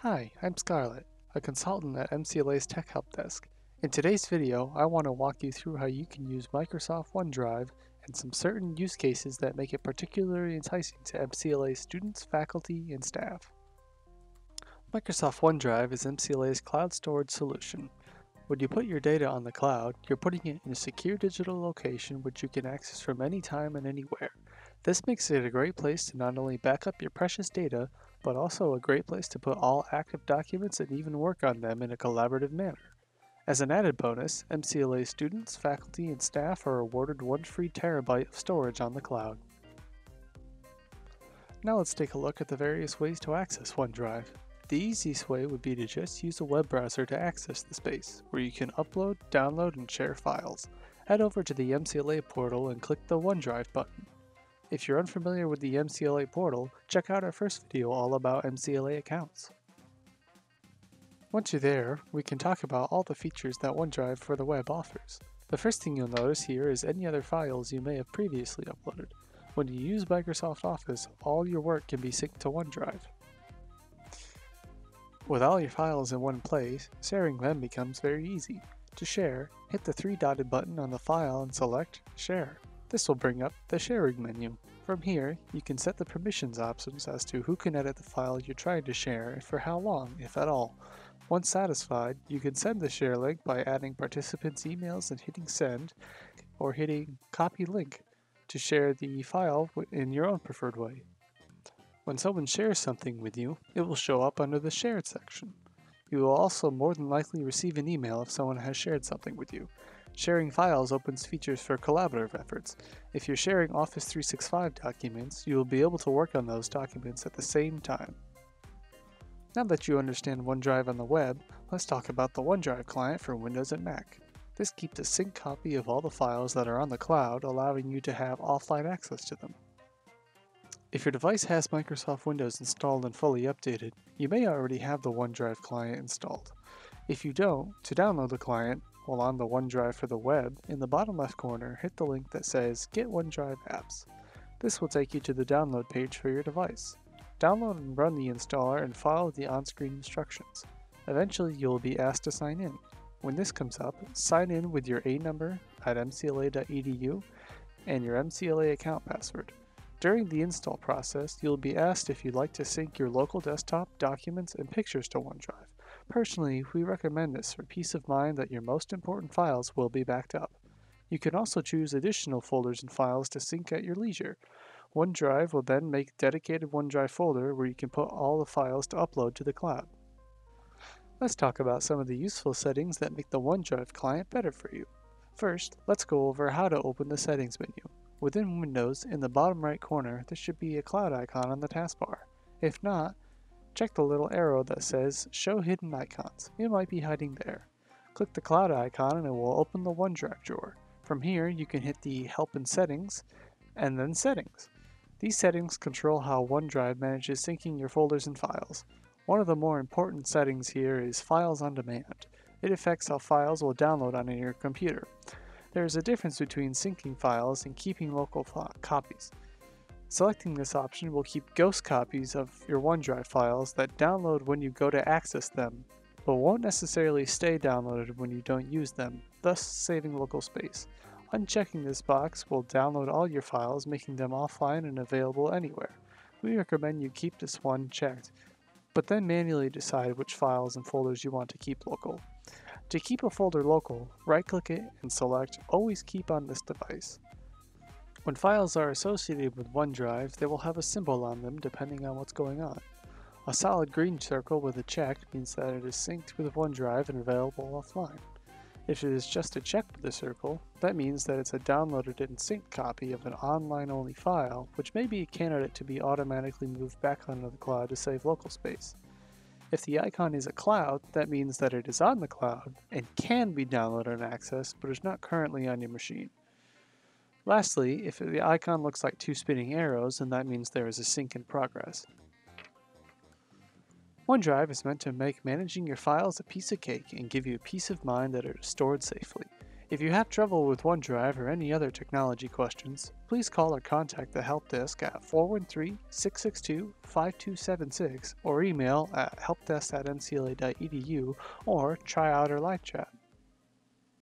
Hi, I'm Scarlett, a consultant at MCLA's Tech Help Desk. In today's video, I want to walk you through how you can use Microsoft OneDrive and some certain use cases that make it particularly enticing to MCLA students, faculty, and staff. Microsoft OneDrive is MCLA's cloud storage solution. When you put your data on the cloud, you're putting it in a secure digital location which you can access from any time and anywhere. This makes it a great place to not only back up your precious data, but also a great place to put all active documents and even work on them in a collaborative manner. As an added bonus, MCLA students, faculty, and staff are awarded one free terabyte of storage on the cloud. Now let's take a look at the various ways to access OneDrive. The easiest way would be to just use a web browser to access the space, where you can upload, download, and share files. Head over to the MCLA portal and click the OneDrive button. If you're unfamiliar with the MCLA portal, check out our first video all about MCLA accounts. Once you're there, we can talk about all the features that OneDrive for the web offers. The first thing you'll notice here is any other files you may have previously uploaded. When you use Microsoft Office, all your work can be synced to OneDrive. With all your files in one place, sharing them becomes very easy. To share, hit the three-dotted button on the file and select Share. This will bring up the sharing menu. From here, you can set the permissions options as to who can edit the file you're trying to share and for how long, if at all. Once satisfied, you can send the share link by adding participants' emails and hitting Send, or hitting Copy Link to share the file in your own preferred way. When someone shares something with you, it will show up under the Shared section. You will also more than likely receive an email if someone has shared something with you. Sharing files opens features for collaborative efforts. If you're sharing Office 365 documents, you will be able to work on those documents at the same time. Now that you understand OneDrive on the web, let's talk about the OneDrive client for Windows and Mac. This keeps a sync copy of all the files that are on the cloud, allowing you to have offline access to them. If your device has Microsoft Windows installed and fully updated, you may already have the OneDrive client installed. If you don't, to download the client, while on the OneDrive for the web, in the bottom left corner, hit the link that says Get OneDrive Apps. This will take you to the download page for your device. Download and run the installer and follow the on-screen instructions. Eventually, you will be asked to sign in. When this comes up, sign in with your A number at mcla.edu and your MCLA account password. During the install process, you'll be asked if you'd like to sync your local desktop, documents, and pictures to OneDrive. Personally, we recommend this for peace of mind that your most important files will be backed up. You can also choose additional folders and files to sync at your leisure. OneDrive will then make a dedicated OneDrive folder where you can put all the files to upload to the cloud. Let's talk about some of the useful settings that make the OneDrive client better for you. First, let's go over how to open the settings menu. Within Windows, in the bottom right corner, there should be a cloud icon on the taskbar. If not, check the little arrow that says Show Hidden Icons. It might be hiding there. Click the cloud icon and it will open the OneDrive drawer. From here, you can hit the Help and Settings, and then Settings. These settings control how OneDrive manages syncing your folders and files. One of the more important settings here is Files on Demand. It affects how files will download on your computer. There is a difference between syncing files and keeping local copies. Selecting this option will keep ghost copies of your OneDrive files that download when you go to access them, but won't necessarily stay downloaded when you don't use them, thus saving local space. Unchecking this box will download all your files, making them offline and available anywhere. We recommend you keep this one checked, but then manually decide which files and folders you want to keep local. To keep a folder local, right-click it and select Always Keep on this device. When files are associated with OneDrive, they will have a symbol on them depending on what's going on. A solid green circle with a check means that it is synced with OneDrive and available offline. If it is just a check with a circle, that means that it's a downloaded and synced copy of an online-only file, which may be a candidate to be automatically moved back onto the cloud to save local space. If the icon is a cloud, that means that it is on the cloud and can be downloaded and accessed, but is not currently on your machine. Lastly, if the icon looks like two spinning arrows, then that means there is a sync in progress. OneDrive is meant to make managing your files a piece of cake and give you peace of mind that it is stored safely. If you have trouble with OneDrive or any other technology questions, please call or contact the help desk at 413-662-5276 or email at helpdesk@mcla.edu or try out our live chat.